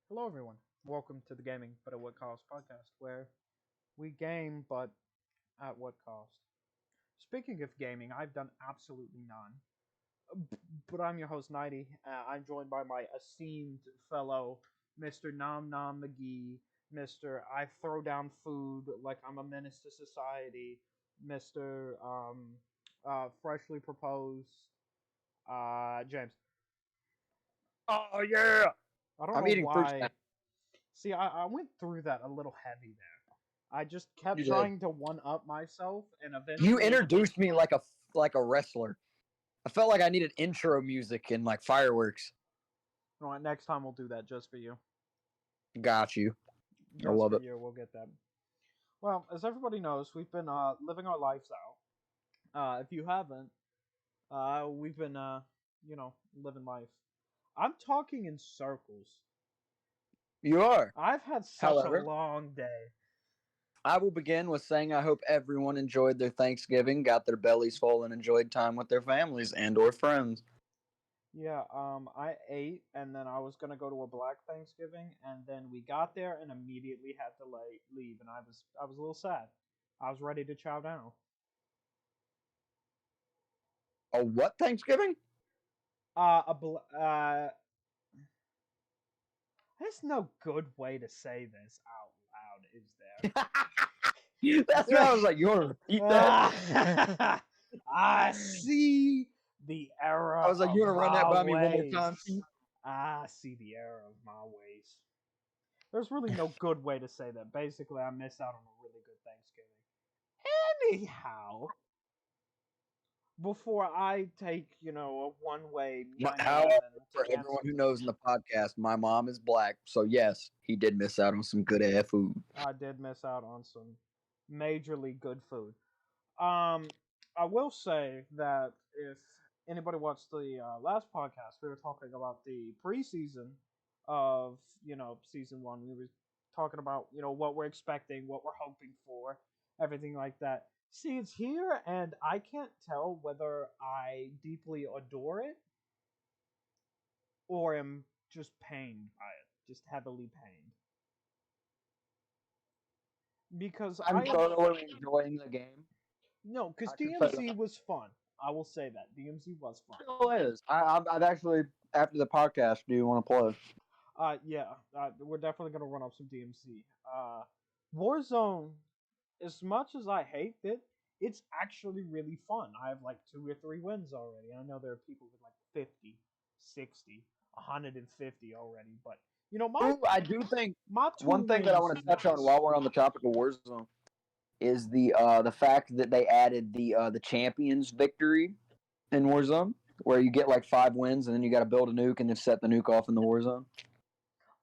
Hello, everyone. Welcome to the Gaming But at What Cost podcast, where we game, but at what cost? Speaking of gaming, I've done absolutely none. But I'm your host, Nighty. I'm joined by my esteemed fellow, Mr. Nom Nom McGee, Mr. I throw down food like I'm a menace to society, Mr. Freshly Proposed, James. Oh yeah! I don't I'm know eating fruit why. snacks. See, I went through that a little heavy there. I just kept You did. trying to one up myself, and You eventually, introduced me like a wrestler. I felt like I needed intro music and like fireworks. you know what, next time we'll do that just for you. Got you. I Just love for it. you, we'll get that. Well, as everybody knows, we've been living our lives out. If you haven't, we've been living life. I'm talking in circles. You are. I've had such a However, long day. I will begin with saying I hope everyone enjoyed their Thanksgiving, got their bellies full, and enjoyed time with their families and/or friends. Yeah, I ate, and then I was gonna go to a Black Thanksgiving, and then we got there and immediately had to leave, and I was a little sad. I was ready to chow down. A what Thanksgiving? A there's no good way to say this out loud, is That's what I was like. You want to repeat that? there? I see the I error was like, of you want to run that my by me one more ways. time? Pete? I see the error of my ways. There's really no good way to say that. Basically, I missed out on a really good Thanksgiving. Anyhow, before I take, a one-way 9/11 However, to for answer everyone who knows this, in the podcast, my mom is black, so yes, he did miss out on some good ass food. I did miss out on some majorly good food. Um, I will say that if anybody watched the last podcast, we were talking about the preseason of season one. We were talking about what we're expecting, what we're hoping for, everything like that. See, it's here, and I can't tell whether I deeply adore it or am just pained by it, just heavily pained. Because I'm I thoroughly enjoying the game. no, because I can say DMZ that. was fun. I will say that DMZ was fun. It still is. I've actually, after the podcast, do you want to play? Yeah, we're definitely gonna run up some DMC. Warzone, as much as I hate it, it's actually really fun. I have like 2 or 3 wins already. I know there are people with like 50, 60, 150 already, but my Ooh, I do think my two one thing that I wins want is to touch on nice. while we're on the topic of Warzone is the fact that they added the champions victory in Warzone, where you get like 5 wins and then you got to build a nuke and then set the nuke off in the Warzone.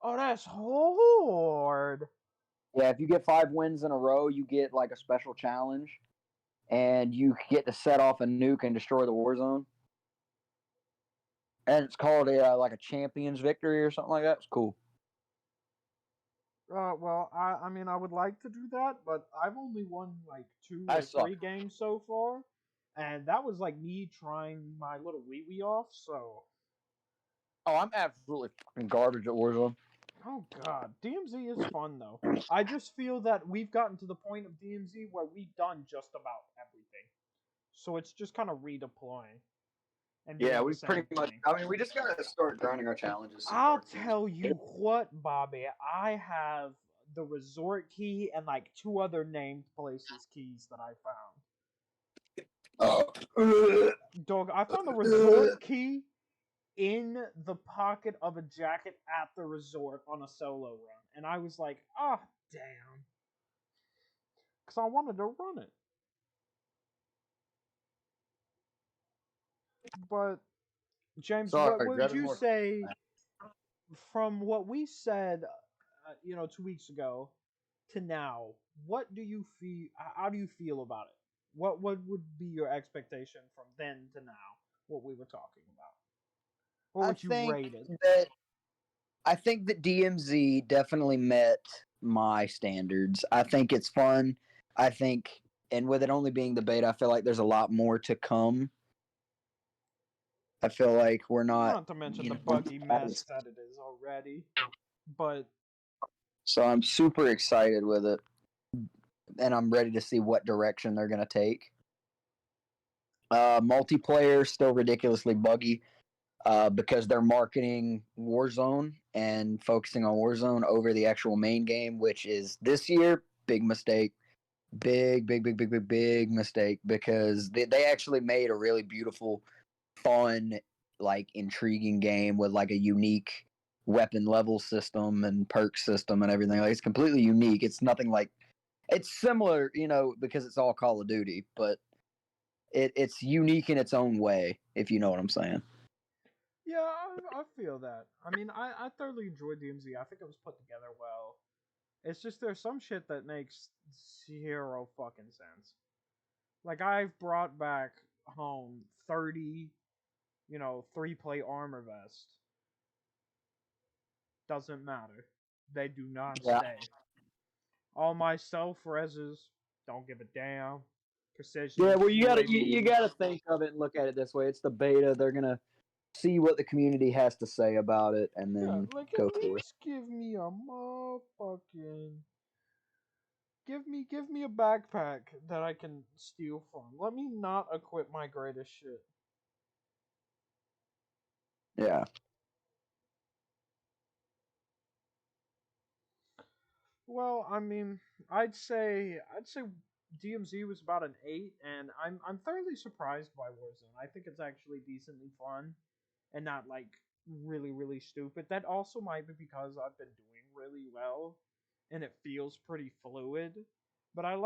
Oh, that's hard. Yeah, if you get 5 wins in a row, you get like a special challenge, and you get to set off a nuke and destroy the Warzone. And it's called a like a champions victory or something like that. It's cool. Well, I mean, I would like to do that, but I've only won like two I or suck. three games so far, and that was like me trying my little wee wee off. So, Oh, I'm absolutely fucking garbage at Warzone. oh god, DMZ is fun though. I just feel that we've gotten to the point of DMZ where we've done just about everything, so it's just kind of redeploying and Yeah, doing the we same pretty much. thing. I mean, we just gotta start grinding our challenges some I'll more. tell you what, Bobby, I have the resort key and like two other named places keys that I found. Oh. Dog, I found the resort key in the pocket of a jacket at the resort on a solo run. And I was like, ah, oh, damn. Because I wanted to run it. But, James, Sorry, what would grabbing you more. say from what we said, 2 weeks ago to now? What do you feel? How do you feel about it? What would be your expectation from then to now? What we were talking about? What I would you think rate it? that I think that DMZ definitely met my standards. I think it's fun. I think, and with it only being the beta, I feel like there's a lot more to come. I feel like we're not, Not to mention you the know, buggy mess that it is already. But So I'm super excited with it, and I'm ready to see what direction they're going to take. Multiplayer still ridiculously buggy because they're marketing Warzone and focusing on Warzone over the actual main game, which is this year big mistake. Big mistake because they actually made a really beautiful, fun, like intriguing game with like a unique weapon level system and perk system and everything. Like it's completely unique. It's nothing like it's similar, because it's all Call of Duty, but it's unique in its own way, if you know what I'm saying. yeah, I feel that. I mean, I thoroughly enjoyed DMZ. I think it was put together well. It's just there's some shit that makes zero fucking sense. Like I've brought back home 30, 3-play armor vest. Doesn't matter. They do not Yeah. stay. All my self reses don't give a damn. Yeah, Precision well, you UAVs. gotta think of it and look at it this way. It's the beta. They're gonna see what the community has to say about it, and Yeah, then like go at for it. least give me a motherfucking give me a backpack that I can steal from. Let me not equip my greatest shit. Yeah. Well, I mean, I'd say DMZ was about an 8, and I'm thoroughly surprised by Warzone. I think it's actually decently fun and not like really stupid. That also might be because I've been doing really well and it feels pretty fluid. But I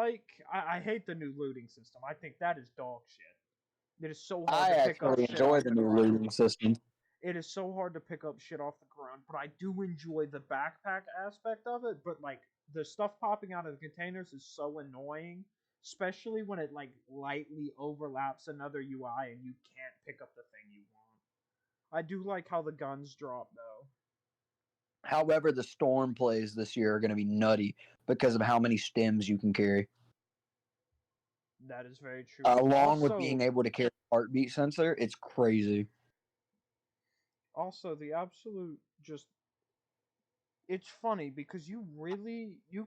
hate the new looting system. I think that is dog shit. It is so hard I to pick up actually shit enjoy off the the new looting ground. system. It is so hard to pick up shit off the ground, but I do enjoy the backpack aspect of it. But like the stuff popping out of the containers is so annoying, especially when it like lightly overlaps another UI and you can't pick up the thing you want. I do like how the guns drop though. However, the storm plays this year are going to be nutty because of how many stems you can carry, That is very true. along with being able to carry a heartbeat sensor. It's crazy. Also the absolute just it's funny because you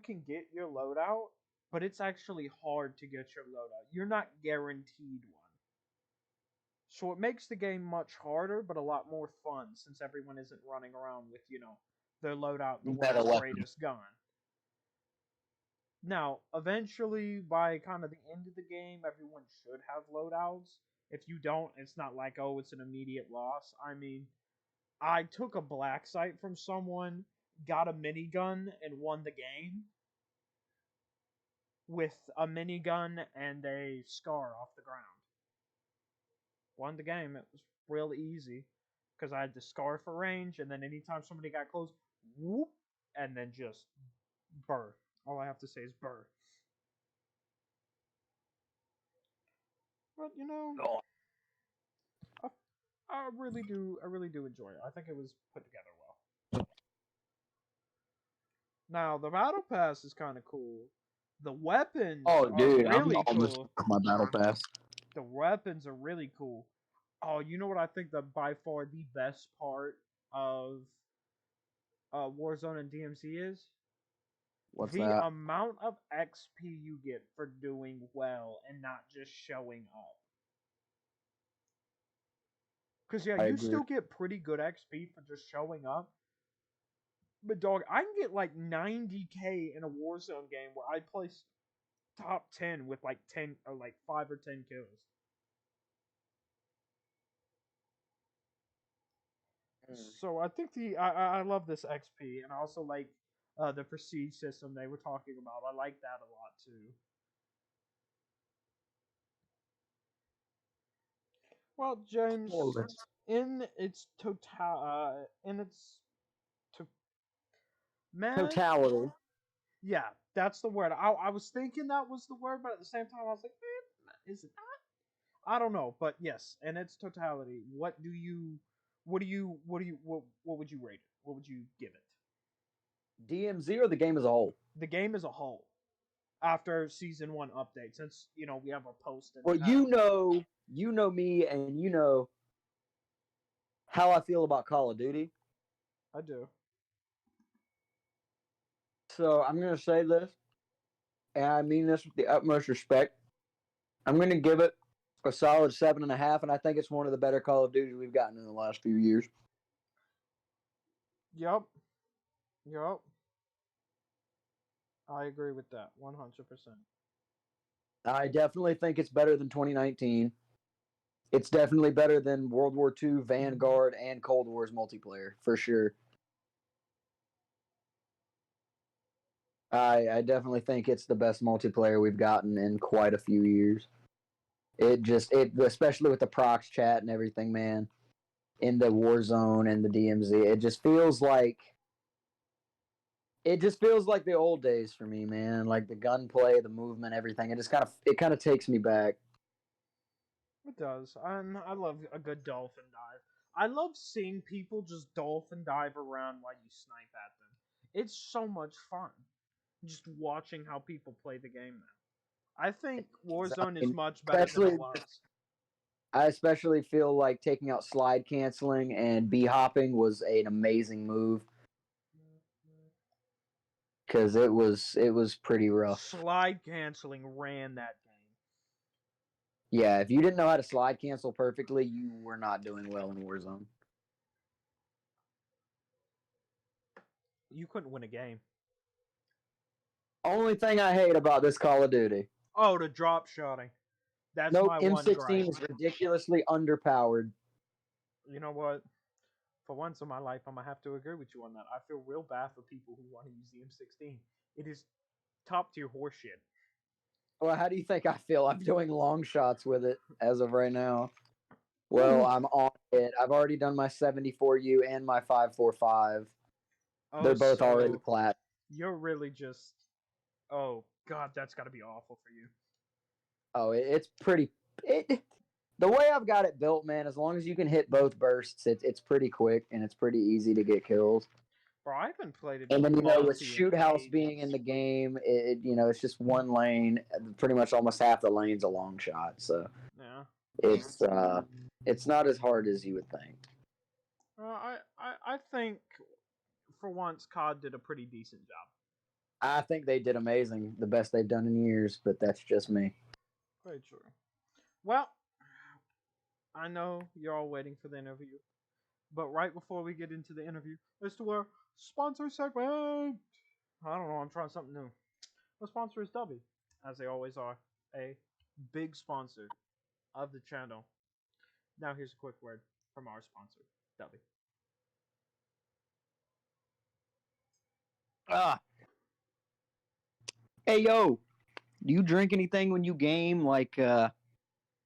can get your loadout, but it's actually hard to get your loadout. You're not guaranteed one. So it makes the game much harder, but a lot more fun since everyone isn't running around with, their loadout, the Meta world's weapon. greatest gun. Now, eventually, by kind of the end of the game, everyone should have loadouts. If you don't, it's not like, oh, it's an immediate loss. I mean, I took a black sight from someone, got a minigun, and won the game with a minigun and a scar off the ground. Won the game. It was real easy because I had the scar for range, and then anytime somebody got close, whoop, and then just burr. All I have to say is burr. But Oh, I, I really do enjoy it. I think it was put together well. Now the battle pass is kind of cool. The weapons are dude, I'm really almost cool. with my battle pass. The weapons are really cool. Oh, you know what I think that by far the best part of Warzone and DMC is? What's The that? amount of XP you get for doing well and not just showing up. Because, yeah, I you agree. still get pretty good XP for just showing up. But, dog, I can get like 90k in a Warzone game where I place top 10 with like 10 or like 5 or 10 kills. So I think I love this XP, and I also like the prestige system they were talking about. I like that a lot too. Well, Oh, James, in its to man, totality. yeah, that's the word. I was thinking that was the word, but at the same time, I was like, man, is it not? I don't know, but yes, in its totality, what would you rate it? What would you give it? DMZ or the game as a whole? The game as a whole after season one update, since we have a post and Well, you know me, and you know how I feel about Call of Duty. I do. So I'm gonna say this, and I mean this with the utmost respect. I'm gonna give it a solid 7.5, and I think it's one of the better Call of Duty we've gotten in the last few years. Yep. Yep. I agree with that 100%. I definitely think it's better than 2019. It's definitely better than World War II, Vanguard, and Cold War's multiplayer for sure. I definitely think it's the best multiplayer we've gotten in quite a few years. It especially with the prox chat and everything, man. In the Warzone and the DMZ, it just feels like the old days for me, man. Like the gunplay, the movement, everything. It kind of takes me back. It does. And I love a good dolphin dive. I love seeing people just dolphin dive around while you snipe at them. It's so much fun. Just watching how people play the game now. I think I Warzone is mean, much better than it especially was. I especially feel like taking out slide canceling and b hopping was an amazing move because it was pretty rough. Slide canceling ran that game. Yeah, if you didn't know how to slide cancel perfectly, you were not doing well in Warzone. You couldn't win a game. Only thing I hate about this Call of Duty. Oh, the drop shotting. That's Nope, my one gripe. M16 is ridiculously underpowered. You know what? For once in my life, I'm gonna have to agree with you on that. I feel real bad for people who want to use the M16. It is top tier horseshit. Well, how do you think I feel? I'm doing long shots with it as of right now. Well, I'm on it. I've already done my 74U and my 545. Oh, They're both already so plat. you're really just. Oh God, that's got to be awful for you. Oh, it's pretty. The way I've got it built, man. As long as you can hit both bursts, it's pretty quick and it's pretty easy to get kills. Bro, I haven't played it And then with multi in shoot house being in ages. the game, it's just one lane. Pretty much almost half the lane's a long shot, so Yeah. it's it's not as hard as you would think. I think for once COD did a pretty decent job. I think they did amazing, the best they've done in years, but that's just me. Very true. Well, I know you're all waiting for the interview, but right before we get into the interview, it's to our sponsor segment. I don't know. I'm trying something new. The sponsor is Dubby, as they always are, a big sponsor of the channel. Now here's a quick word from our sponsor, Dubby. Ah, hey yo, do you drink anything when you game, like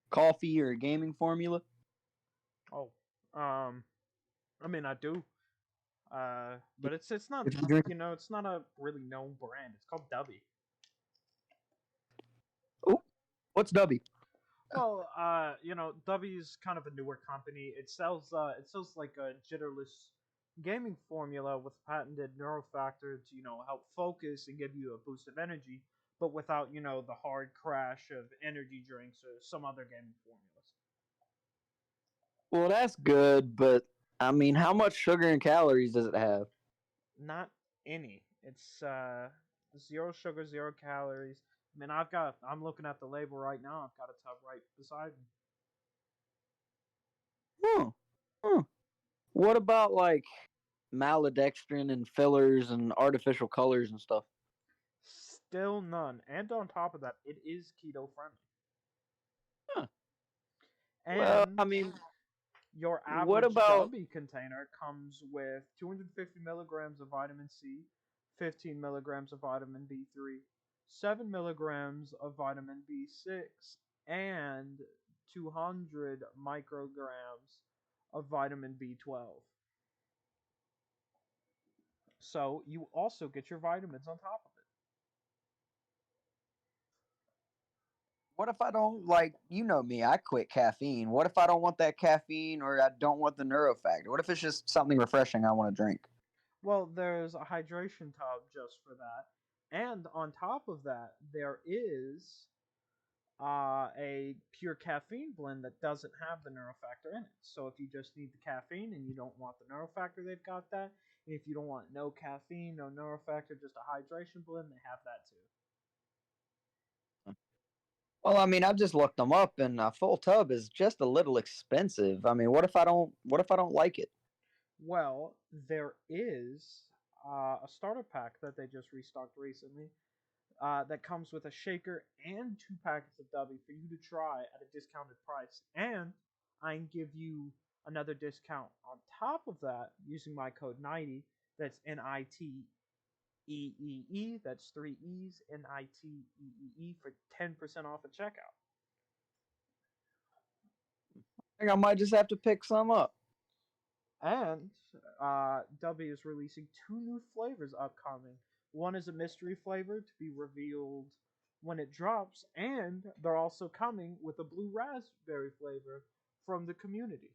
coffee or gaming formula? Oh, I mean I do, but it's not If you drink, it's not a really known brand. It's called Dubby. oh, what's Dubby? Well, Dubby's kind of a newer company. It sells like a jitterless gaming formula with patented neurofactor to help focus and give you a boost of energy, but without the hard crash of energy drinks or some other gaming formulas. Well, that's good, but I mean, how much sugar and calories does it have? Not any. It's zero sugar, zero calories. I mean, I'm looking at the label right now. I've got a tub right beside me. Huh. Huh. What about like maltodextrin and fillers and artificial colors and stuff? Still none. And on top of that, it is keto friendly. Huh. Well, I And mean, your what average about Dubby container comes with 250 milligrams of vitamin C, 15 milligrams of vitamin B3, 7 milligrams of vitamin B6, and 200 micrograms of vitamin B12. So you also get your vitamins on top of it. what if I don't like, you know me, I quit caffeine. What if I don't want that caffeine or I don't want the neurofactor? What if it's just something refreshing I want to drink? Well, there's a hydration tub just for that. And on top of that, there is a pure caffeine blend that doesn't have the neurofactor in it. So if you just need the caffeine and you don't want the neurofactor, they've got that. If you don't want no caffeine, no neurofactor, just a hydration blend, they have that too. Well, I mean, I've just looked them up, and a full tub is just a little expensive. I mean, what if I don't? What if I don't like it? Well, there is a starter pack that they just restocked recently that comes with a shaker and 2 packets of W for you to try at a discounted price. And I can give you another discount on top of that using my code 90. That's NITEEE. That's 3 E's, NITEEE for 10% off at checkout. I think I might just have to pick some up. And W is releasing 2 new flavors upcoming. One is a mystery flavor to be revealed when it drops, and they're also coming with a blue raspberry flavor from the community.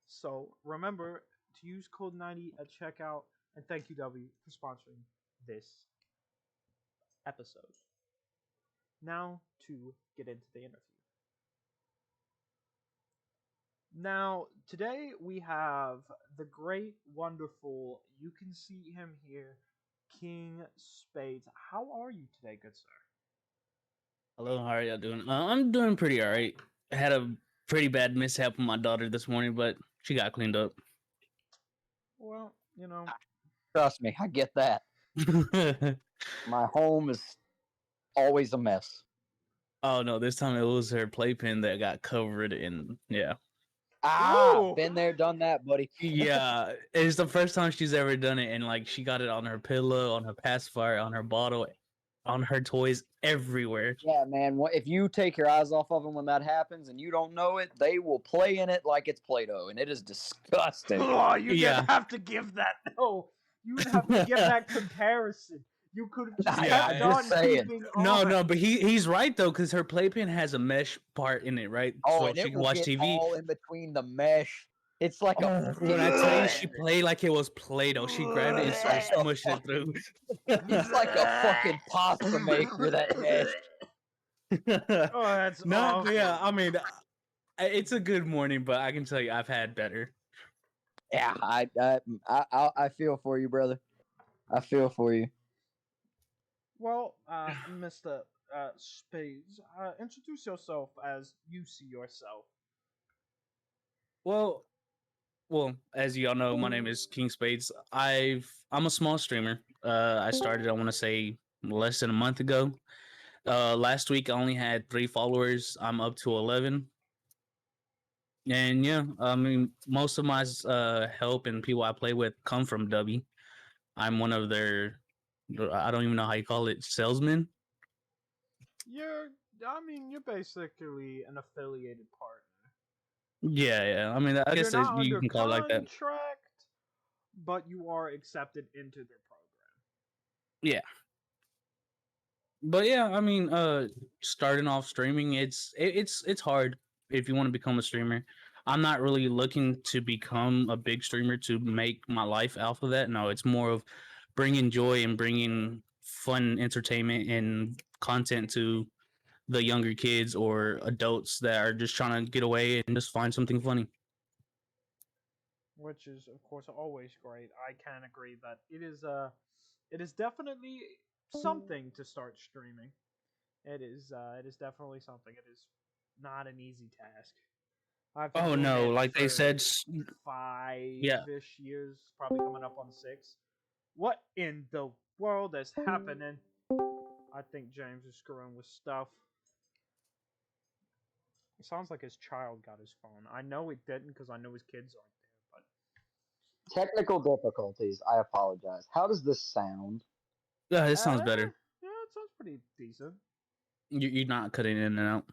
So remember to use code 90 at checkout, and thank you, W, for sponsoring this episode. Now to get into the interview. Now, today we have the great, wonderful, you can see him here, King Spades. How are you today, good sir? Hello, how are y'all doing? I'm doing pretty all right. I had a pretty bad mishap with my daughter this morning, but she got cleaned up. Well, you know. Trust me, I get that. My home is always a mess. Oh no, this time it was her playpen that got covered in, yeah. Ah, been there, done that, buddy. Yeah, it's the first time she's ever done it, and like she got it on her pillow, on her pacifier, on her bottle, on her toys, everywhere. Yeah, man. If you take your eyes off of them when that happens and you don't know it, they will play in it like it's Play-Doh, and it is disgusting. Oh, you didn't have to give that. No, you didn't have to give that comparison. You could have just kept on keeping on. No, but he's right though, because her playpen has a mesh part in it, right? Oh, so and she it can will watch get TV. all in between the mesh. It's like a. When I tell you, she played like it was Play-Doh. She grabbed it and started smushing it through. It's like a fucking pasta maker, that mesh. Oh, that's awful. Yeah. I mean, it's a good morning, but I can tell you, I've had better. Yeah, I feel for you, brother. I feel for you. Well, Mr. Spades, introduce yourself as you see yourself. Well, as y'all know, my name is King Spades. I'm a small streamer. I started, I want to say, less than a month ago. Last week I only had 3 followers. I'm up to 11. And yeah, I mean, most of my help and people I play with come from W. I'm one of their, I don't even know how you call it, salesmen. You're basically an affiliated partner. Yeah. I mean, I guess you can call it like that. Contract, but you are accepted into their program. Yeah. But yeah, I mean, starting off streaming, it's hard if you want to become a streamer. I'm not really looking to become a big streamer to make my life off of that. No, it's more of bringing joy and bringing fun entertainment and content to the younger kids or adults that are just trying to get away and just find something funny. Which is, of course, always great. I can agree that it is definitely something to start streaming. It is definitely something. It is not an easy task. Oh no, like they said, 5-ish years, probably coming up on 6. What in the world is happening? I think James is screwing with stuff. It sounds like his child got his phone. I know it didn't because I know his kids aren't there, but technical difficulties. I apologize. How does this sound? Yeah, this sounds better. Yeah, it sounds pretty decent. You're not cutting in and out.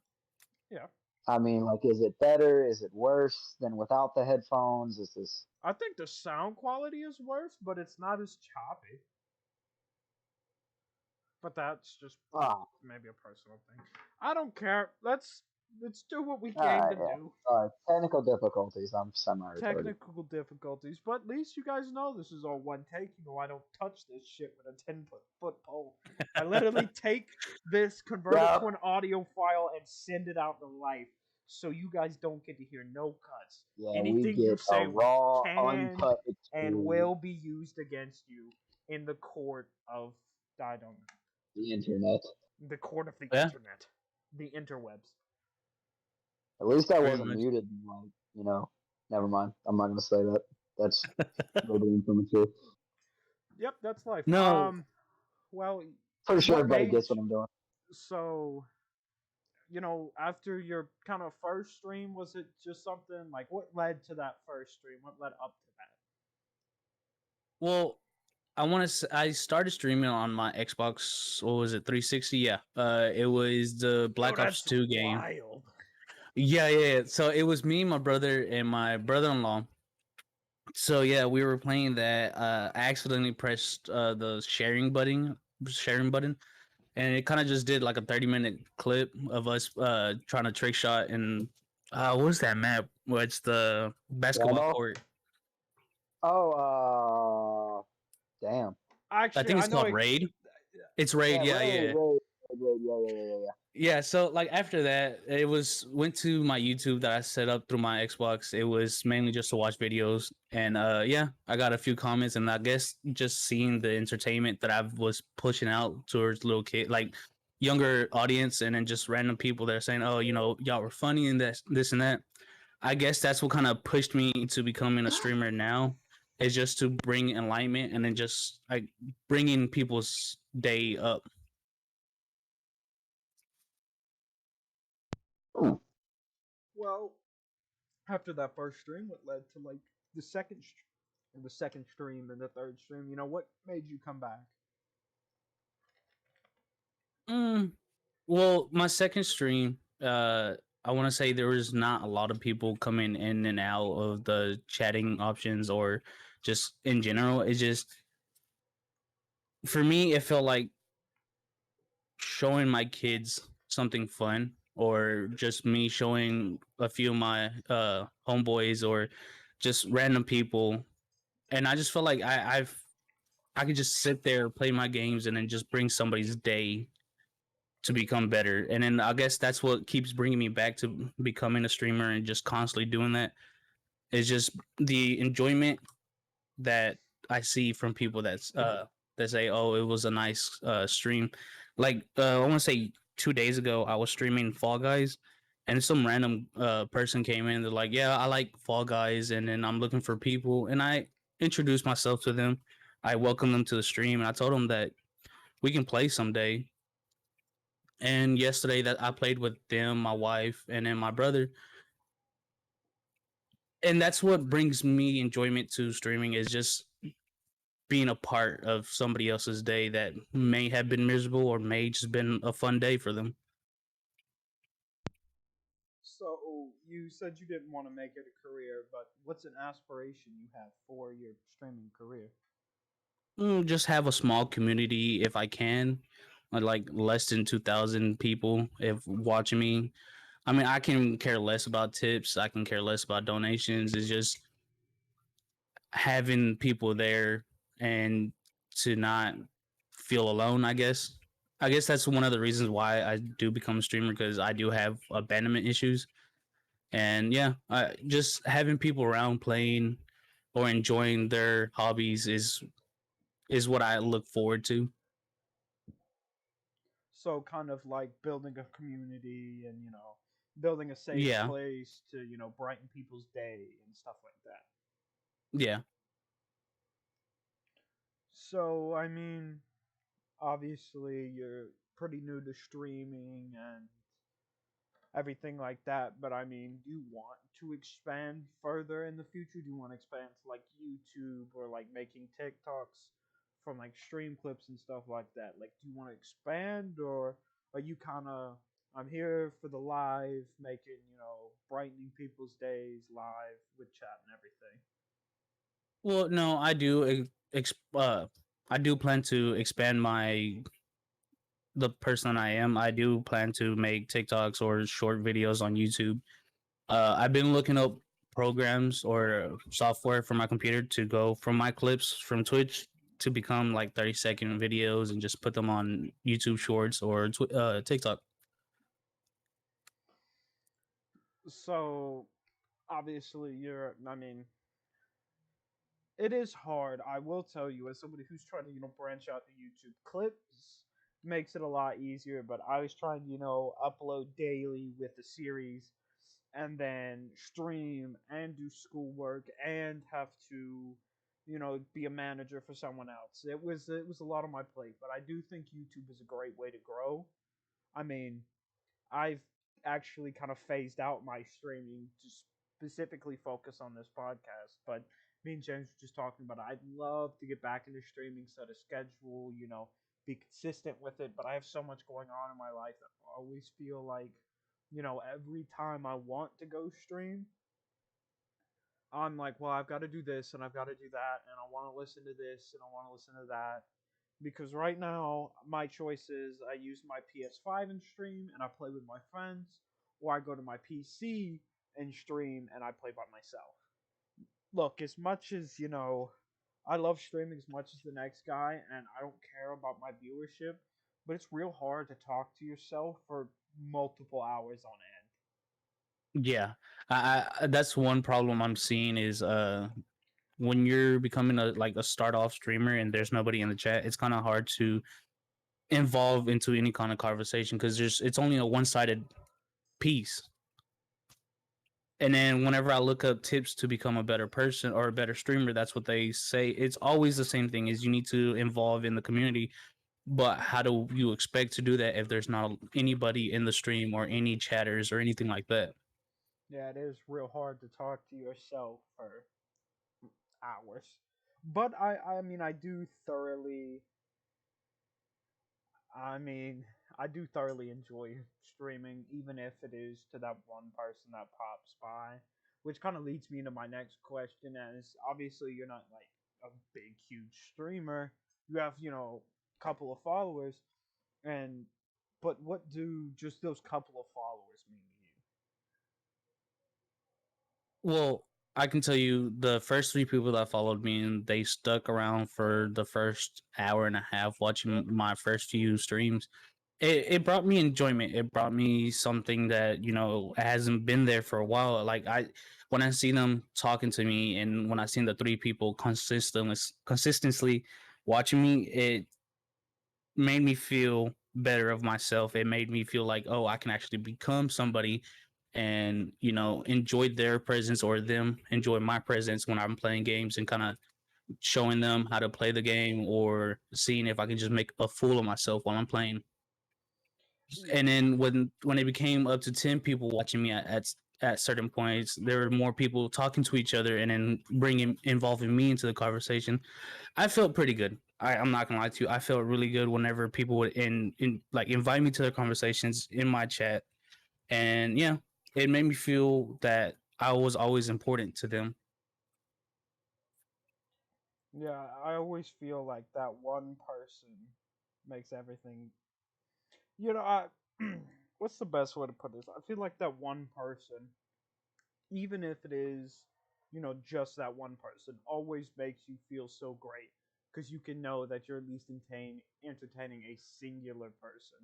Yeah. I mean, like, is it better? Is it worse than without the headphones? Is this? I think the sound quality is worse, but it's not as choppy. But that's just maybe a personal thing. I don't care. Let's do what we came to do. Technical difficulties. I'm semi-retarded. Technical difficulties, but at least you guys know this is all one take. You know I don't touch this shit with a 10-foot pole. I literally take this, convert it to an audio file, and send it out to life. so you guys don't get to hear no cuts. Yeah, we Anything you get a say raw, can uncut and experience. will be used against you in the court of I don't know, The internet. the court of the Yeah. internet, the interwebs. At least I Pretty wasn't much. muted. Like, never mind. I'm not gonna say that. That's maybe premature. Yep, that's life. No, Well, Pretty sure what everybody made gets what I'm doing. so after your kind of first stream, was it just something like what led to that first stream? What led up to that? well, I started streaming on my Xbox. What was it? 360. Yeah. It was the Black Ops That's 2 game. wild. Yeah. So it was me, my brother, and my brother-in-law. So yeah, we were playing that. I accidentally pressed the sharing button, and it kind of just did like a 30-minute clip of us trying to trick shot and what was that map? Well, it's the basketball Randolph? court. Oh, damn. I Actually, think I it's know called Raid. It's Raid. Yeah. Yeah. Yeah, so like after that, it went to my YouTube that I set up through my Xbox. It was mainly just to watch videos, and yeah, I got a few comments, and I guess just seeing the entertainment that I was pushing out towards little kid, like younger audience, and then just random people that are saying, "Oh, y'all were funny and this and that." I guess that's what kind of pushed me to becoming a streamer now. Is just to bring enlightenment and then just like bringing people's day up. Ooh. Well, after that first stream, what led to like the second stream and the third stream? What made you come back? Mm, well, my second stream, I want to say there was not a lot of people coming in and out of the chatting options or just in general. It's just for me, it felt like showing my kids something fun or just me showing a few of my homeboys or just random people, and I just felt like I could just sit there play my games and then just bring somebody's day to become better. And then I guess that's what keeps bringing me back to becoming a streamer and just constantly doing that. Is just the enjoyment that I see from people that say, "Oh, it was a nice stream." Like I want to say 2 days ago, I was streaming Fall Guys, and some random person came in. They're like, "Yeah, I like Fall Guys," and then I'm looking for people, and I introduced myself to them. I welcomed them to the stream, and I told them that we can play someday. And yesterday that I played with them, my wife, and then my brother. And that's what brings me enjoyment to streaming is just being a part of somebody else's day that may have been miserable or may just been a fun day for them. So you said you didn't want to make it a career, but what's an aspiration you have for your streaming career? Just have a small community if I can, like less than 2,000 people if watching me. I mean, I can care less about tips. I can care less about donations. It's just having people there and to not feel alone. I guess that's one of the reasons why I do become a streamer because I do have abandonment issues. And yeah, just having people around playing or enjoying their hobbies is what I look forward to. So kind of like building a community and building a safe Yeah, place to brighten people's day and stuff like that. yeah. So I mean, obviously you're pretty new to streaming and everything like that, but I mean, do you want to expand further in the future? Do you want to expand to like YouTube or like making TikToks from like stream clips and stuff like that? Like, do you want to expand, or are you kind of I'm here for the live, making brightening people's days live with chat and everything? Well, no, I do plan to expand the person I am. I do plan to make TikToks or short videos on YouTube. I've been looking up programs or software for my computer to go from my clips from Twitch to become like 30-second videos and just put them on YouTube Shorts or TikTok. So obviously, you're. I mean, it is hard. I will tell you, as somebody who's trying to branch out to YouTube, clips makes it a lot easier. But I was trying to upload daily with the series, and then stream and do schoolwork and have to be a manager for someone else. It was a lot on my plate, but I do think YouTube is a great way to grow. I mean, I've actually kind of phased out my streaming to specifically focus on this podcast. But me and James were just talking about it. I'd love to get back into streaming, set a schedule, be consistent with it. But I have so much going on in my life that I always feel like, every time I want to go stream, I'm like, well, I've got to do this and I've got to do that, and I want to listen to this and I want to listen to that. Because right now, my choice is I use my PS5 and stream and I play with my friends, or I go to my PC and stream and I play by myself. Look, as much as, I love streaming as much as the next guy, and I don't care about my viewership, but it's real hard to talk to yourself for multiple hours on end. Yeah, that's one problem I'm seeing is when you're becoming a start off streamer and there's nobody in the chat, it's kind of hard to involve into any kind of conversation because it's only a one sided piece. And then whenever I look up tips to become a better person or a better streamer, that's what they say. It's always the same thing: is you need to involve in the community. But how do you expect to do that if there's not anybody in the stream or any chatters or anything like that? Yeah, it is real hard to talk to yourself for hours. But I mean, I mean, I do thoroughly enjoy streaming, even if it is to that one person that pops by. Which kind of leads me into my next question, as obviously you're not like a big, huge streamer. You have, a couple of followers, and but what do just those couple of followers mean Well, I can tell you the first three people that followed me and they stuck around for the first hour and a half watching my first few streams. It brought me enjoyment. It brought me something that, hasn't been there for a while. Like when I see them talking to me and when I seen the three people consistently watching me, it made me feel better of myself. It made me feel like, oh, I can actually become somebody and, enjoy their presence or them enjoy my presence when I'm playing games and kind of showing them how to play the game or seeing if I can just make a fool of myself while I'm playing. you? And then when it became up to 10 people watching me at certain points, there were more people talking to each other and then involving me into the conversation. I felt pretty good. I'm not gonna lie to you. I felt really good whenever people would in like invite me to their conversations in my chat, and yeah, it made me feel that I was always important to them. Yeah, I always feel like that one person makes everything. I what's the best way to put this? I feel like that one person, even if it is, just that one person, always makes you feel so great because you can know that you're at least entertaining a singular person,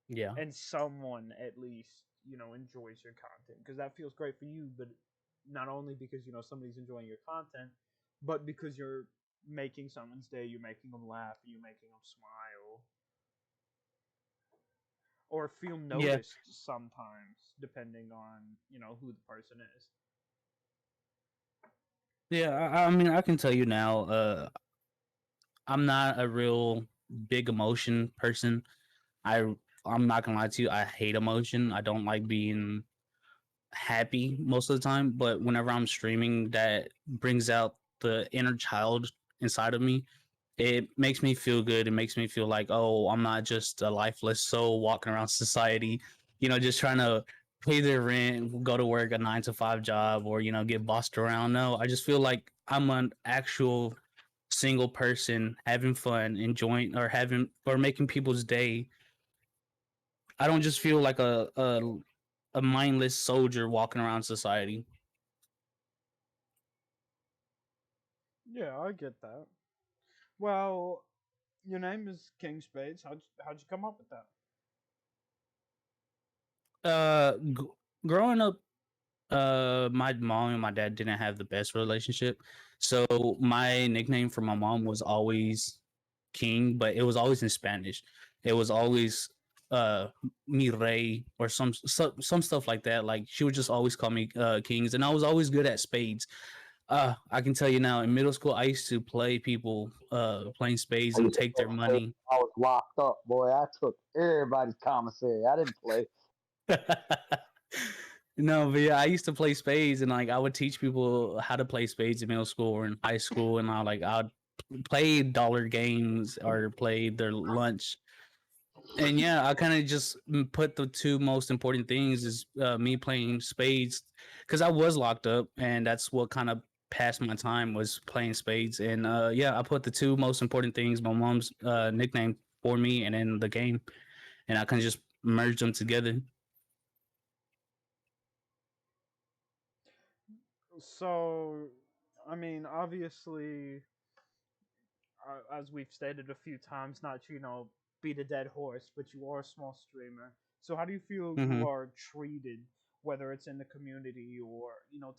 Yeah, and someone at least enjoys your content, because that feels great for you. But not only because somebody's enjoying your content, but because you're making someone's day, you're making them laugh, you're making them smile, or feel yeah, noticed sometimes, depending on who the person is. yeah. I mean, I can tell you now. I'm not a real big emotion person. I I'm not gonna lie to you. I hate emotion. I don't like being happy most of the time, but whenever I'm streaming, that brings out the inner child inside of me. It makes me feel good. It makes me feel like, oh, I'm not just a lifeless soul walking around society, just trying to pay their rent, go to work a 9 to 5 job, or get bossed around. No, I just feel like I'm an actual single person having fun, enjoying or making people's day. I don't just feel like a mindless soldier walking around society. Yeah, I get that. Well, your name is King Spades. How'd you come up with that? Uh, growing up, my mom and my dad didn't have the best relationship, so my nickname for my mom was always King, but it was always in Spanish. It was always uh mi rey or some stuff like that. Like she would just always call me Kings, and I was always good at spades. I can tell you now, in middle school, I used to play people playing spades I and used to take play their spades. money. I was locked up, boy. I took everybody's commissary. I didn't play. No, but yeah, I used to play spades, and like I would teach people how to play spades in middle school or in high school, and I'd play dollar games or play their lunch. And yeah, I kind of just put the two most important things is me playing spades because I was locked up, and that's what kind of passed my time was playing spades. And yeah, I put the two most important things, my mom's nickname for me, and then the game, and I kind of just merged them together. So, I mean, obviously, as we've stated a few times, not to, beat a dead horse, but you are a small streamer. So, how do you feel you Hmm. are treated, whether it's in the community or,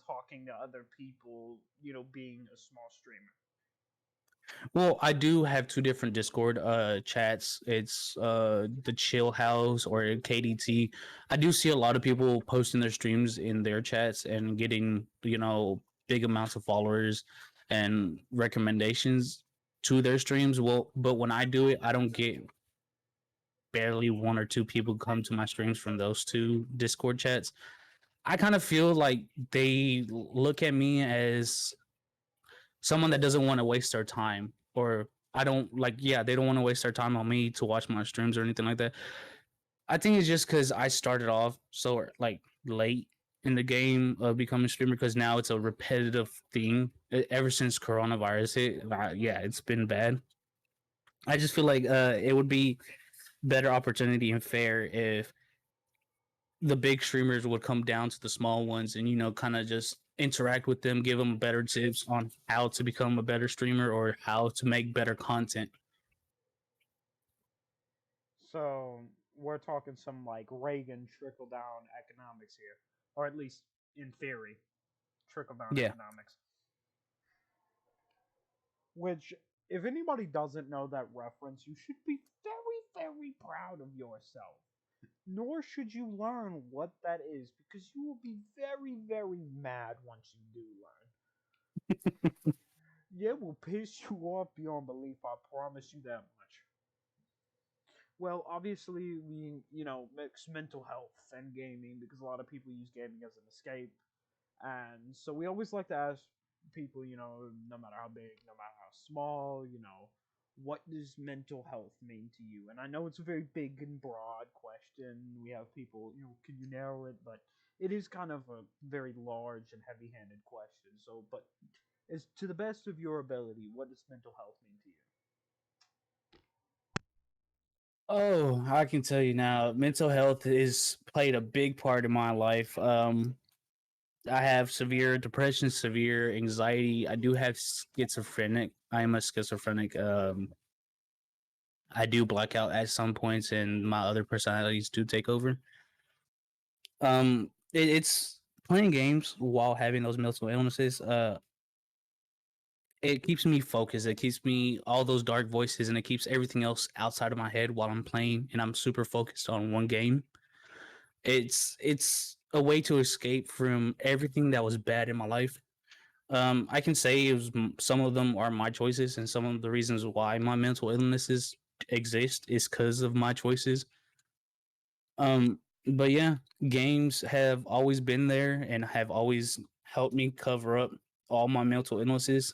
talking to other people, being a small streamer? Well, I do have two different Discord chats. It's the Chill House or KDT. I do see a lot of people posting their streams in their chats and getting, big amounts of followers and recommendations to their streams. Well, but when I do it, I don't get barely one or two people come to my streams from those two Discord chats. I kind of feel like they look at me as someone that doesn't want to waste their time, or I don't like, yeah, they don't want to waste their time on me to watch my streams or anything like that. I think it's just because I started off so like late in the game of becoming a streamer, because now it's a repetitive thing. Ever since coronavirus hit, yeah, it's been bad. I just feel like it would be better opportunity and fair if the big streamers would come down to the small ones and kind of just interact with them, give them better tips on how to become a better streamer or how to make better content. So, we're talking some like Reagan trickle down economics here, or at least in theory, trickle down Yeah. economics. Which, if anybody doesn't know that reference, you should be very, very proud of yourself. Nor should you learn what that is, because you will be very, very mad once you do learn. Yeah, it will piss you off beyond belief, I promise you that much. Well, obviously, we, mix mental health and gaming because a lot of people use gaming as an escape. And so we always like to ask people, no matter how big, no matter how small, what does mental health mean to you? And I know it's a very big and broad question. We have people, can you narrow it? But it is kind of a very large and heavy handed question. So, but as to the best of your ability, what does mental health mean to you? Oh, I can tell you now, mental health is played a big part in my life. I have severe depression, severe anxiety. I do have schizophrenic. I am a schizophrenic. I do black out at some points, and my other personalities do take over. It's playing games while having those mental illnesses. It keeps me focused. It keeps me all those dark voices, and it keeps everything else outside of my head while I'm playing, and I'm super focused on one game. It's a way to escape from everything that was bad in my life. I can say some of them are my choices, and some of the reasons why my mental illnesses exist is because of my choices. But yeah, games have always been there and have always helped me cover up all my mental illnesses.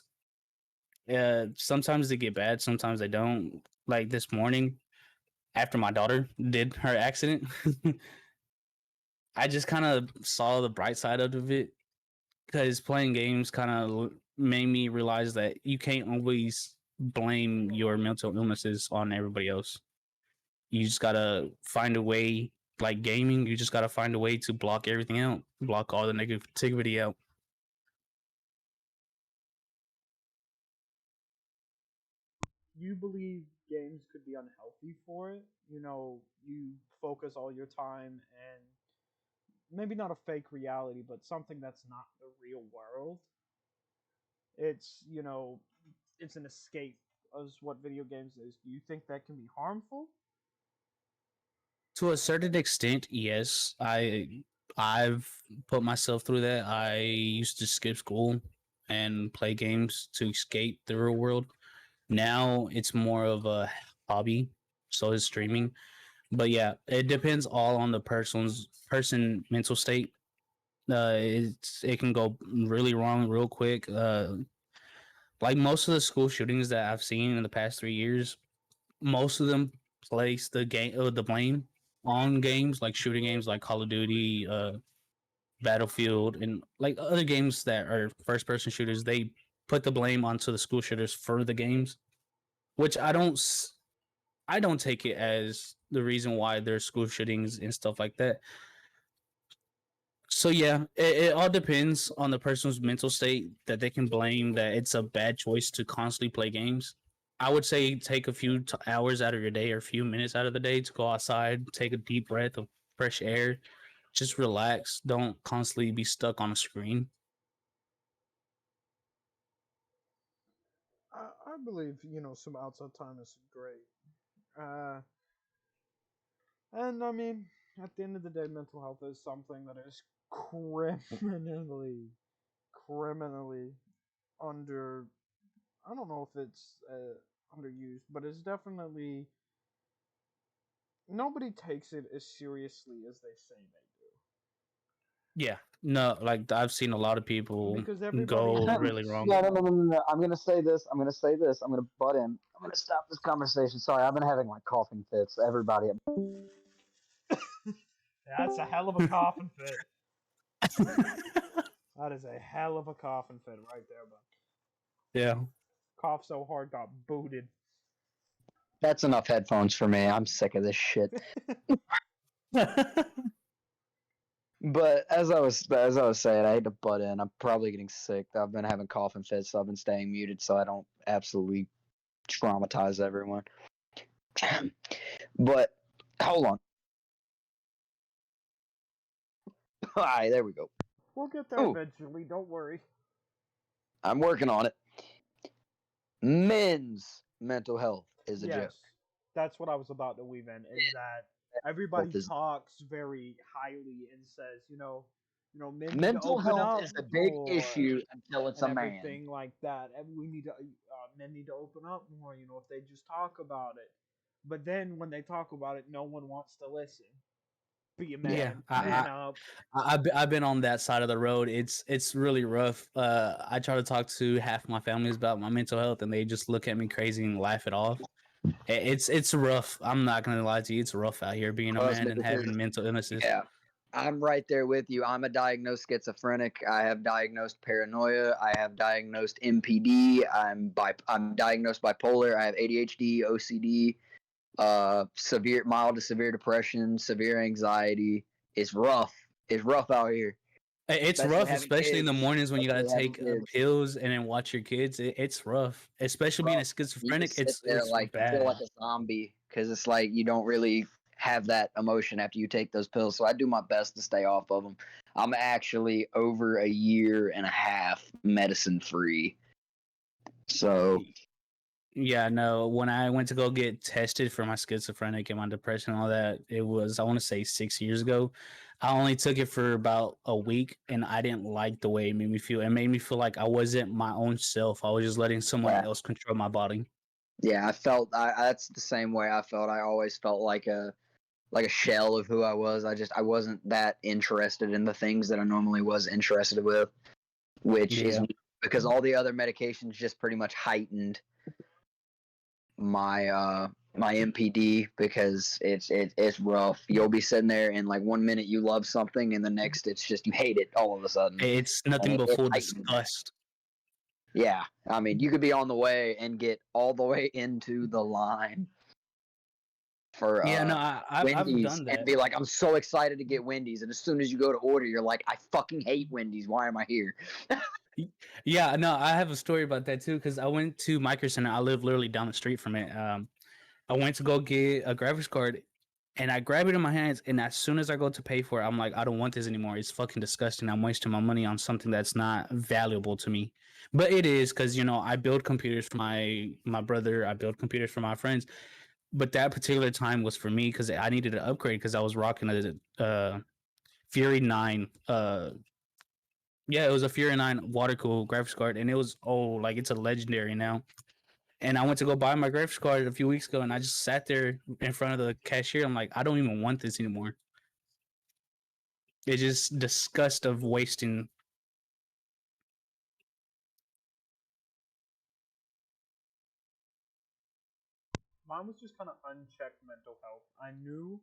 Sometimes they get bad, sometimes they don't. Like this morning, after my daughter did her accident, I just kind of saw the bright side of it because playing games kind of made me realize that you can't always blame your mental illnesses on everybody else. You just gotta find a way, like gaming, you just gotta find a way to block everything out, block all the negativity out. You believe games could be unhealthy for it? You focus all your time and maybe not a fake reality, but something that's not the real world. It's, it's an escape as what video games is. Do you think that can be harmful? To a certain extent, yes. I've put myself through that. I used to skip school and play games to escape the real world. Now it's more of a hobby, so is streaming. But yeah, it depends all on the person mental state. It can go really wrong real quick. Like most of the school shootings that I've seen in the past 3 years, most of them place the blame on games like shooting games like Call of Duty, Battlefield, and like other games that are first person shooters. They put the blame onto the school shooters for the games, which I don't take it as the reason why there's school shootings and stuff like that. So yeah, it all depends on the person's mental state that they can blame that it's a bad choice to constantly play games. I would say take a few hours out of your day or a few minutes out of the day to go outside, take a deep breath of fresh air, just relax. Don't constantly be stuck on a screen. I believe, some outside time is great. Uh, and I mean, at the end of the day, mental health is something that is criminally under. I don't know if it's underused, but it's definitely nobody takes it as seriously as they say they Yeah, no, like I've seen a lot of do. people Because everybody go No, really thinks, wrong. no. I'm gonna say this. I'm gonna say this. I'm gonna butt in. I'm gonna stop this conversation. Sorry, I've been having like coughing fits. Everybody. that's a hell of a coughing fit. That is a hell of a coughing fit right there, bud. Yeah. Cough so hard, got booted. That's enough headphones for me. I'm sick of this shit. But as I was saying, I hate to butt in. I'm probably getting sick. I've been having coughing fits, so I've been staying muted so I don't absolutely traumatize everyone. But hold on. All right, there we go. We'll get there Ooh, eventually, don't worry. I'm working on it. Men's mental health is a joke. Yes, that's what I was about to weave in. Is that everybody Health is talks very highly and says, men need to mental open health up is a big more issue until it's and a man. everything like that. And we need to, men need to open up more. If they just talk about it. But then when they talk about it, no one wants to listen. Be a Yeah. Yeah, man, man up. I've been on that side of the road. It's really rough. I try to talk to half my families about my mental health, and they just look at me crazy and laugh it off. It's rough. I'm not gonna lie to you. It's rough out here being a Trust man me, and because having mental illnesses. yeah, I'm right there with you. I'm a diagnosed schizophrenic. I have diagnosed paranoia. I have diagnosed MPD. I'm diagnosed bipolar. I have ADHD, OCD, severe, mild to severe depression, severe anxiety. It's rough. It's rough out here, It's especially rough, having especially in the kids. mornings when you gotta Especially having take kids. pills and then watch your kids. It's rough, especially being a Rough. You schizophrenic. just sit there It's like you feel like bad. a zombie because it's like you don't really have that emotion after you take those pills. So I do my best to stay off of them. I'm actually over a year and a half medicine free. So Yeah, no. When I went to go get tested for my schizophrenic and my depression and all that, it was I want to say 6 years ago. I only took it for about a week, and I didn't like the way it made me feel. It made me feel like I wasn't my own self. I was just letting someone yeah, else control my body. yeah, I felt that's the same way I felt. I always felt like a shell of who I was. I wasn't that interested in the things that I normally was interested with, which is Yeah, because all the other medications just pretty much heightened my MPD because it's rough. You'll be sitting there and like 1 minute you love something and the next it's just you hate it all of a sudden. it's And nothing but it full heightens that. disgust. Yeah, I mean you could be on the way and get all the way into the line for Yeah, no, I've Wendy's done and that. be like, I'm so excited to get Wendy's, and as soon as you go to order, you're like, I fucking hate Wendy's. Why am I here? Yeah, no, I have a story about that too because I went to Micro Center. I live literally down the street from it. I went to go get a graphics card, And I grab it in my hands, and as soon as I go to pay for it, I'm like, I don't want this anymore. It's fucking disgusting. I'm wasting my money on something that's not valuable to me. But it is because I build computers for my brother. I build computers for my friends. But that particular time was for me because I needed an upgrade because I was rocking a Fury 9. Yeah, it was a Fury 9 water cooled graphics card, and it was like it's a legendary now. And I went to go buy my graphics card a few weeks ago, and I just sat there in front of the cashier. I'm like, I don't even want this anymore. It's just disgust of wasting. Mine was just kind of unchecked mental health. I knew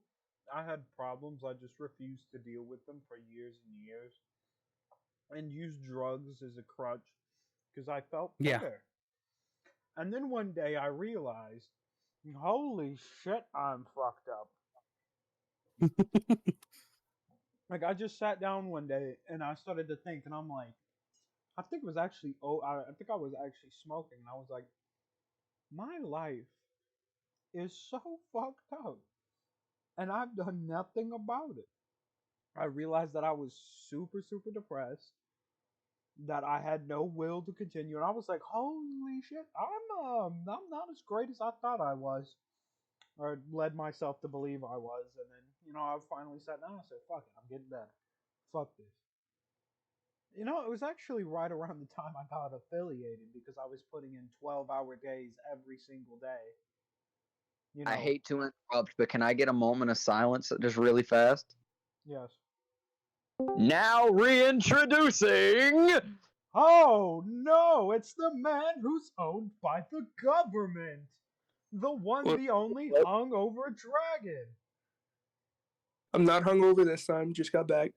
I had problems. I just refused to deal with them for years and years, and used drugs as a crutch because I felt Yeah. better. And then one day I realized, holy shit, I'm fucked up. Like I just sat down one day and I started to think, and I'm like, I think it was actually I think I was actually smoking, and I was like, my life is so fucked up, and I've done nothing about it. I realized that I was super super depressed, that I had no will to continue, and I was like, holy shit, I'm not as great as I thought I was, or led myself to believe I was, and then I finally sat down and said, fuck it, I'm getting better. Fuck this. It was actually right around the time I got affiliated because I was putting in 12-hour days every single day. I hate to interrupt, but can I get a moment of silence just really fast? Yes. Now reintroducing. Oh no, it's the man who's owned by the government. The one, the only hungover dragon. I'm not hungover this time. Just got back.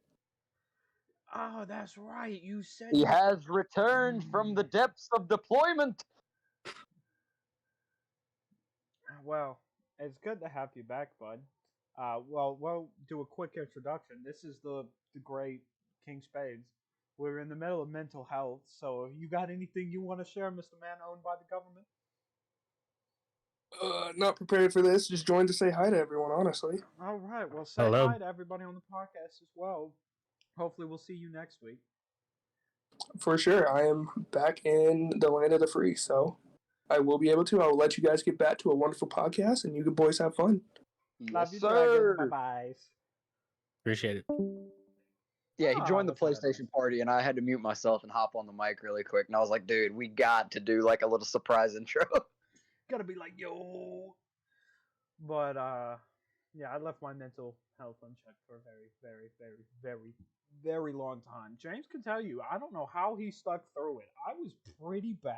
Oh, that's right. You said He has returned from the depths of deployment. Well, it's good to have you back, bud. We'll do a quick introduction. This is the great King Spades. We're in the middle of mental health, so if you got anything you want to share, Mr. Man owned by the government? Not prepared for this. Just joined to say hi to everyone, honestly. All right. Well, say Hello. hi to everybody on the podcast as well. Hopefully, we'll see you next week. For sure. I am back in the land of the free, so I will be able to. I will let you guys get back to a wonderful podcast, and you good boys have fun. Love Yes, you, sir. Dragon. Bye-bye. Appreciate it. Yeah, he joined the that's what PlayStation party, and I had to mute myself and hop on the mic really quick. And I was like, dude, we got to do like a little surprise intro. Gotta be like, yo. But, yeah, I left my mental health unchecked for a very, very, very, very, very long time. James can tell you, I don't know how he stuck through it. I was pretty bad.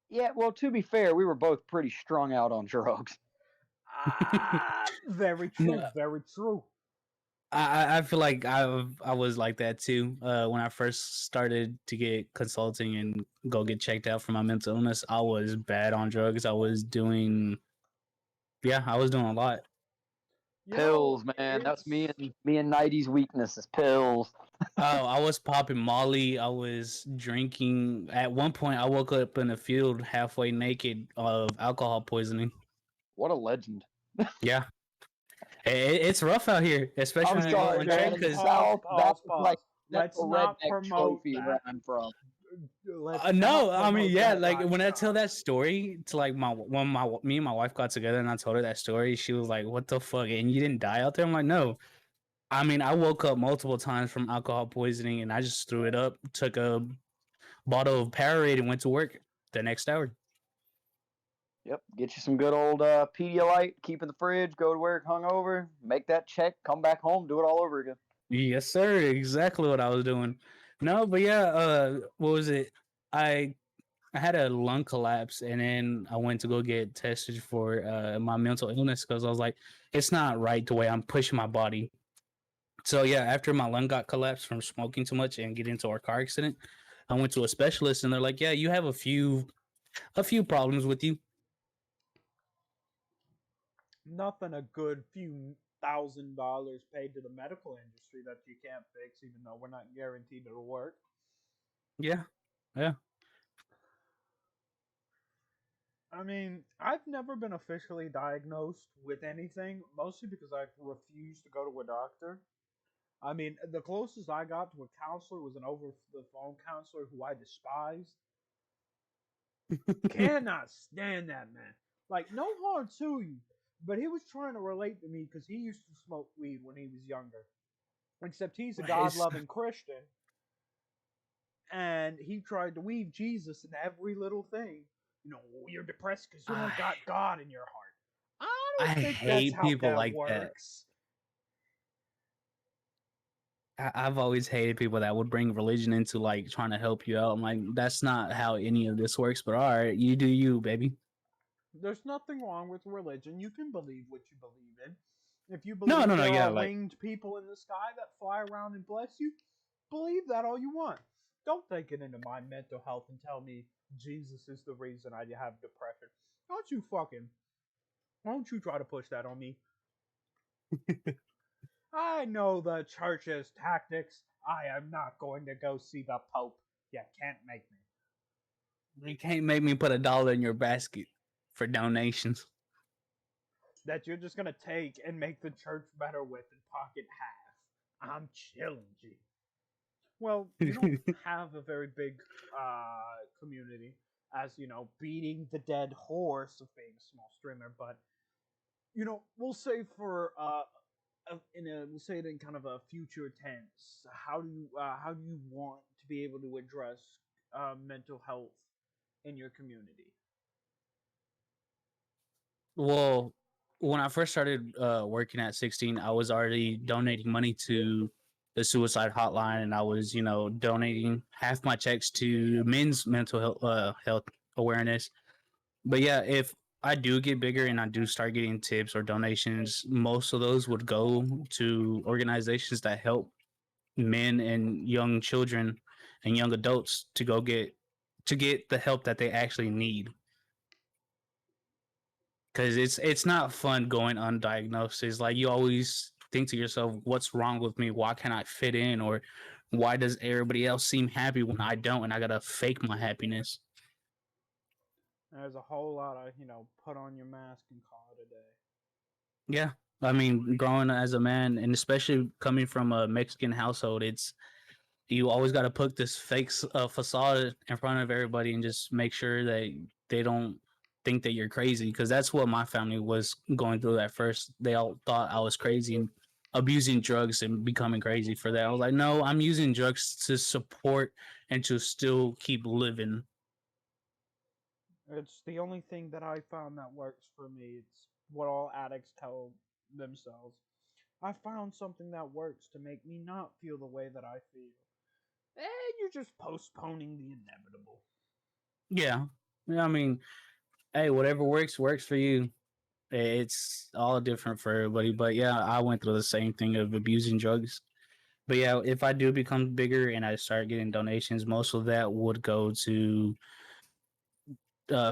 Yeah, well, to be fair, we were both pretty strung out on drugs. Very true, No. very true. I feel like I was like that too. When I first started to get consulting and go get checked out for my mental illness, I was bad on drugs. I was doing a lot. Pills, man. That's me and 90s weaknesses. Pills. Oh, I was popping Molly. I was drinking. At one point, I woke up in a field halfway naked of alcohol poisoning. What a legend. Yeah, it's rough out here, especially when I go on train. Because Pause. That's Let's a not redneck promote trophy that. where I'm from. No, I mean, yeah, like lifestyle. when I tell that story to like me and my wife got together and I told her that story, she was like, "What the fuck?" And you didn't die out there? I'm like, no. I mean, I woke up multiple times from alcohol poisoning and I just threw it up, took a bottle of Powerade and went to work the next hour. Yep, get you some good old Pedialyte, keep in the fridge, go to work hungover, make that check, come back home, do it all over again. Yes, sir. Exactly what I was doing. No, but yeah, what was it? I had a lung collapse and then I went to go get tested for my mental illness because I was like, it's not right the way I'm pushing my body. So yeah, after my lung got collapsed from smoking too much and getting into a car accident, I went to a specialist and they're like, yeah, you have a few problems with you. Nothing a good few $1,000 paid to the medical industry that you can't fix, even though we're not guaranteed it'll work. Yeah. Yeah. I mean, I've never been officially diagnosed with anything, mostly because I've refused to go to a doctor. I mean, the closest I got to a counselor was an over the phone counselor who I despised. Cannot stand that man. Like, no harm to you, but he was trying to relate to me because he used to smoke weed when he was younger. Except he's a God It's- loving Christian, and he tried to weave Jesus in every little thing. You know, you're depressed because you don't I got God in your heart. I I don't think that's hate how people that like that. works. I've always hated people that would bring religion into like trying to help you out. I'm like, that's not how any of this works. But all right, you do you, baby. There's nothing wrong with religion. You can believe what you believe in. If you No, believe no, no. there Yeah, are like winged people in the sky that fly around and bless you, believe that all you want. Don't take it into my mental health and tell me Jesus is the reason I have depression. Don't you try to push that on me. I know the church's tactics. I am not going to go see the Pope. You can't make me. you can't make me put $1 in your basket for donations. That you're just gonna take and make the church better with and pocket half. I'm chilling, G. Well, we don't have a very big community, as you know, beating the dead horse of being a small streamer. But you know, we'll say for we'll say it in kind of a future tense. How do you want to be able to address mental health in your community? Well, when I first started working at 16, I was already donating money to the suicide hotline, and I was, donating half my checks to men's mental health awareness. But yeah, if I do get bigger and I do start getting tips or donations, most of those would go to organizations that help men and young children and young adults to get the help that they actually need, because it's not fun going undiagnosed. It's like you always think to yourself, what's wrong with me? Why can't I fit in? Or why does everybody else seem happy when I don't, and I gotta fake my happiness? There's a whole lot of put on your mask and call it a day. Yeah, I mean, growing as a man, and especially coming from a Mexican household, it's you always got to put this fake facade in front of everybody and just make sure that they don't think that you're crazy, because that's what my family was going through at first. They all thought I was crazy and abusing drugs and becoming crazy for that. I was like, no, I'm using drugs to support and to still keep living. It's the only thing that I found that works for me. It's what all addicts tell themselves. I found something that works to make me not feel the way that I feel. And you're just postponing the inevitable. Yeah, I mean, hey, whatever works for you. It's all different for everybody, but yeah, I went through the same thing of abusing drugs. But yeah, if I do become bigger and I start getting donations, most of that would go to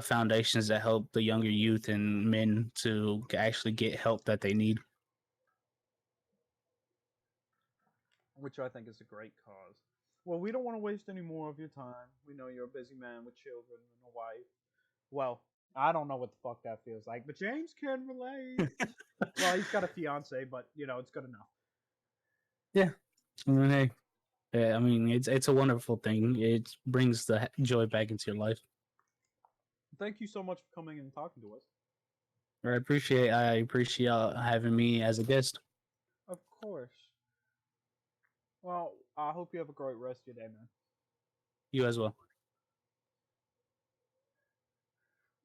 foundations that help the younger youth and men to actually get help that they need. Which I think is a great cause. Well, we don't want to waste any more of your time. We know you're a busy man with children and a wife. Well, I don't know what the fuck that feels like, but James can relate. Well, he's got a fiance, but it's good enough. Yeah, I mean, hey, yeah, I mean, it's a wonderful thing. It brings the joy back into your life. Thank you so much for coming and talking to us. I appreciate having me as a guest. Of course. Well, I hope you have a great rest of your day, man. You as well.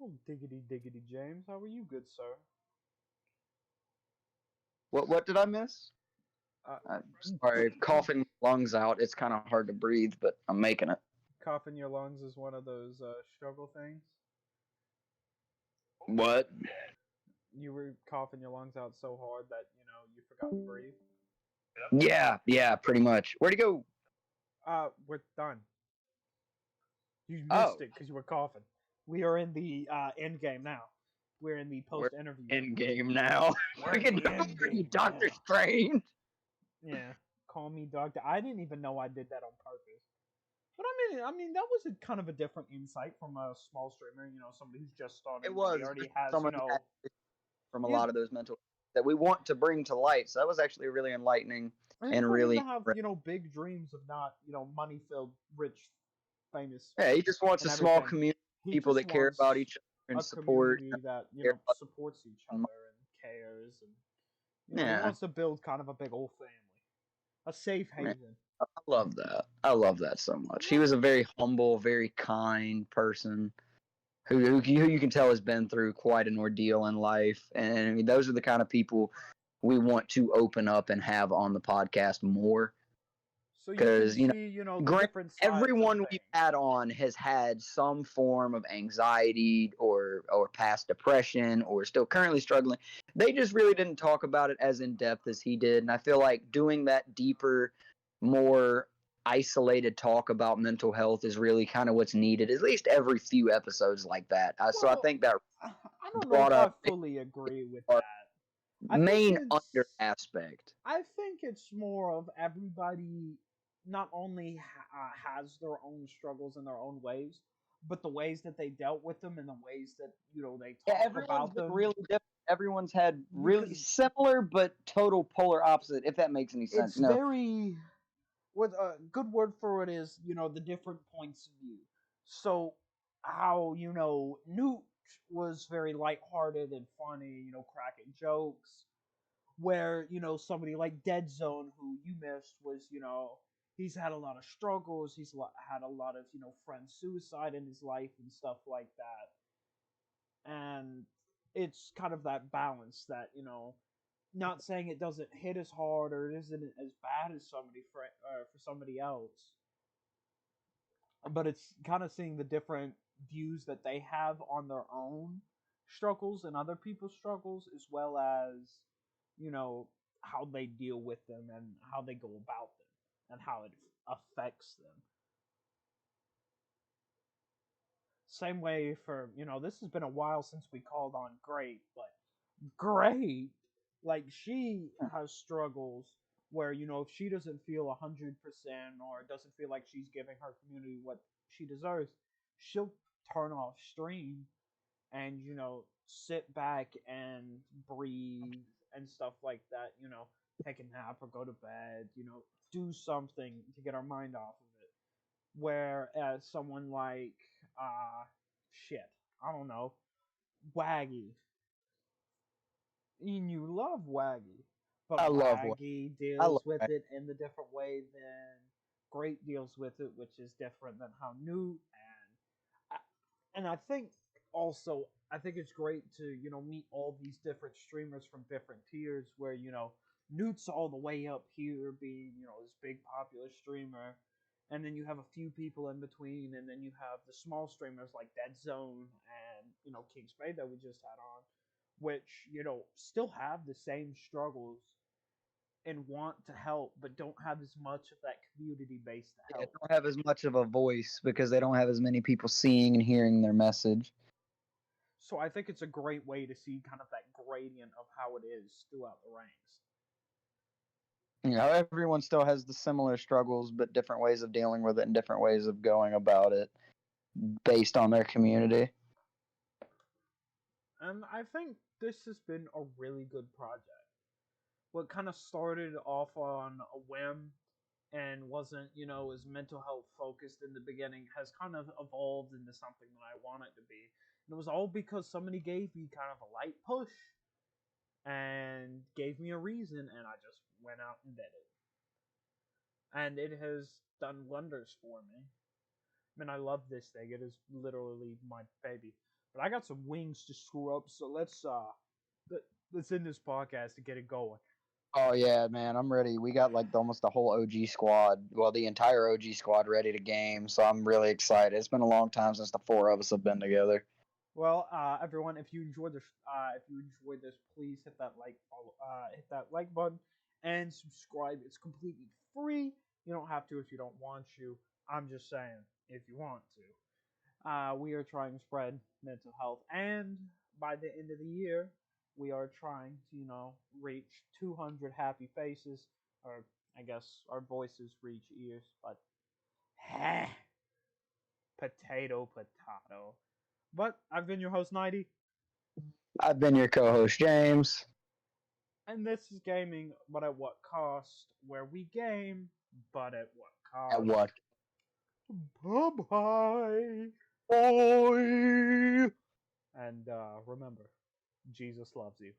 Oh, diggity diggity, James. How are you, good sir? What did I miss? Uh, I'm sorry, coughing lungs out. It's kind of hard to breathe, but I'm making it. coughing your lungs is one of those struggle things. What? You were coughing your lungs out so hard that you forgot to breathe. Yeah, pretty much. Where'd he go? We're done. You missed Oh, it because you were coughing. We are in the end game now. We're in the we're post interview. in game now. We're in the end game Doctor now. Strange. Yeah, call me doctor. I didn't even know I did that on purpose. But I mean, that was a kind of a different insight from a small streamer. Somebody who's just starting. It was He already has, someone who had from a he has, lot of those mental that we want to bring to light. So that was actually really enlightening he and doesn't really. even have big dreams of not money filled, rich, famous, Yeah, he just wants and a small everything. community of He people just that care about wants each other and a support. community that care about- supports each other and cares, and he Yeah, wants to build kind of a big old family, a safe yeah. haven. I love that. I love that so much. He Yeah. was a very humble, very kind person who you can tell has been through quite an ordeal in life. And I mean, those are the kind of people we want to open up and have on the podcast more. So you can Because, see, the different sides everyone of we've things. had on has had some form of anxiety or past depression or still currently struggling. They just really didn't talk about it as in depth as he did. And I feel like doing that deeper, more isolated talk about mental health is really kind of what's needed, at least every few episodes like that. So I think that I don't know brought if I up fully agree with our that. I think main it's- under aspect. I think it's more of everybody not only has their own struggles in their own ways, but the ways that they dealt with them and the ways that they Yeah, talk everyone's about been them. really different. Everyone's had really Because similar but total polar opposite, if that makes any sense. it's very what a good word for it is, the different points of view. So how Newt was very lighthearted and funny, cracking jokes, where somebody like Dead Zone, who you missed, was he's had a lot of struggles. He's had a lot of friend suicide in his life and stuff like that. And it's kind of that balance that not saying it doesn't hit as hard or it isn't as bad as for somebody else, but it's kind of seeing the different views that they have on their own struggles and other people's struggles, as well as how they deal with them and how they go about them and how it affects them. Same way for this has been a while since we called on Great, but Great, like, she has struggles where if she doesn't feel 100% or doesn't feel like she's giving her community what she deserves, she'll turn off stream and sit back and breathe and stuff like that. Take a nap or go to bed. Do something to get our mind off of it. Whereas someone like shit, I don't know, Waggy, and you love Waggy, but I love Waggy I deals love with Waggy. it in the different way than Great deals with it, which is different than how Newt and I think also I think it's great to meet all these different streamers from different tiers where Newt's all the way up here being this big popular streamer, and then you have a few people in between, and then you have the small streamers like Dead Zone and King Spade that we just had on, which still have the same struggles and want to help, but don't have as much of that community base to Yeah, help. don't have as much of a voice because they don't have as many people seeing and hearing their message. So I think it's a great way to see kind of that gradient of how it is throughout the ranks. Everyone still has the similar struggles, but different ways of dealing with it and different ways of going about it based on their community. And I think this has been a really good project. What kind of started off on a whim and wasn't, as mental health focused in the beginning has kind of evolved into something that I want it to be. And it was all because somebody gave me kind of a light push and gave me a reason, and I just went out and did it. And it has done wonders for me. I mean, I love this thing. It is literally my baby. But I got some wings to screw up, so let's end this podcast to get it going. Oh yeah, man, I'm ready. We got like almost the whole OG squad, well, the entire OG squad ready to game. So I'm really excited. It's been a long time since the four of us have been together. Well, everyone, if you enjoyed this, please hit that like button and subscribe. It's completely free. You don't have to if you don't want to. I'm just saying if you want to. We are trying to spread mental health, and by the end of the year, we are trying to reach 200 happy faces, or I guess our voices reach ears, but potato. But I've been your host, 90, I've been your co-host, James. and this is Gaming, but at what cost? Where we game, but at what cost? At what? Bye-bye. Boy. And remember, Jesus loves you.